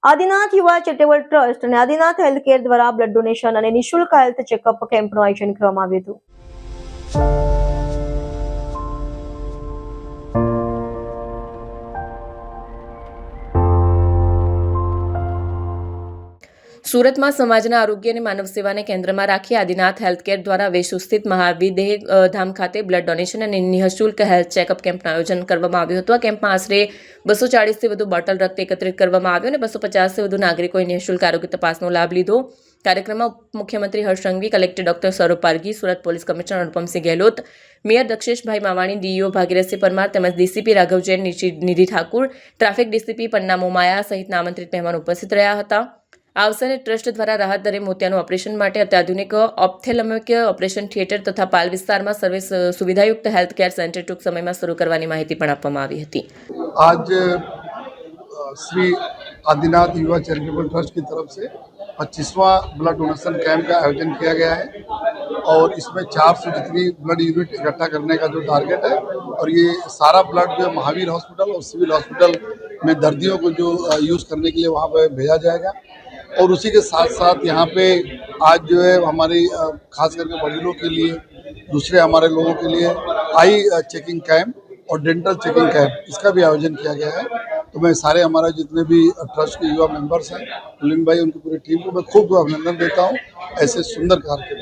આદિનાથ યુવા charitable trust અને Adinath healthcare દ્વારા બ્લડ ડોનેશન અને નિઃશુલ્ક હેલ્થ ચેકઅપ કેમ્પનું આયોજન કરવામાં આવ્યું હતું। સુરતમાં સમાજના આરોગ્ય અને માનવ સેવાને કેન્દ્રમાં રાખી આદિનાથ હેલ્થકેર દ્વારા વેસુ સ્થિત મહાવિદેહ ધામ ખાતે બ્લડ ડોનેશન અને નિઃશુલ્ક હેલ્થ ચેકઅપ કેમ્પનું આયોજન કરવામાં આવ્યું હતું। આ કેમ્પમાં આશરે 240થી વધુ બોટલ રક્ત એકત્રિત કરવામાં આવ્યો અને 250થી વધુ નાગરિકોએ નિઃશુલ્ક આરોગ્ય તપાસનો લાભ લીધો। કાર્યક્રમમાં મુખ્યમંત્રી Harsh Sanghavi, collector doctor Saurabh Pargi, Surat police commissioner Anupamsinh Gehlot, mayor Daksheshbhai Mawani, DEO Bhagirathsinh Parmar તેમજ DCP Raghav Jain, Nidhi Thakur, traffic DCP Panna Momaya સહિતના આમંત્રિત મહેમાનો ઉપસ્થિત રહ્યા હતા। આ અવસરે ટ્રસ્ટ દ્વારા રાહત દરે મોતિયાનું ઓપરેશન માટે અત્યાધુનિક ઓપ્થેલ્મિક ઓપરેશન થિયેટર તથા પાલ વિસ્તારમાં સર્વિસ સુવિધાયુક્ત હેલ્થ કેર સેન્ટર ટૂંક સમયમાં શરૂ કરવાની માહિતી પણ આપવામાં આવી હતી। आज श्री आदिनाथ युवा चैरिटेबल ट्रस्ट की तरफ से 25वां ब्लड डोनेशन कैंप का आयोजन किया गया है और इसमें 400 जितनी ब्लड यूनिट इकट्ठा करने का जो टारगेट है और ये सारा ब्लड जो है महावीर हॉस्पिटल और सिविल हॉस्पिटल में दर्दियों को जो यूज़ करने के लिए वहाँ पर भेजा जाएगा। और उसी के साथ साथ यहाँ पे आज जो है हमारी खास करके वडीलों के लिए, दूसरे हमारे लोगों के लिए आई चेकिंग कैंप और डेंटल चेकिंग कैंप इसका भी आयोजन किया गया है। तो मैं सारे हमारे जितने भी ट्रस्ट के युवा मेंबर्स हैं, मुलिन भाई, उनकी पूरी टीम को मैं खूब अभिनंदन देता हूँ ऐसे सुंदर कार्य के लिए।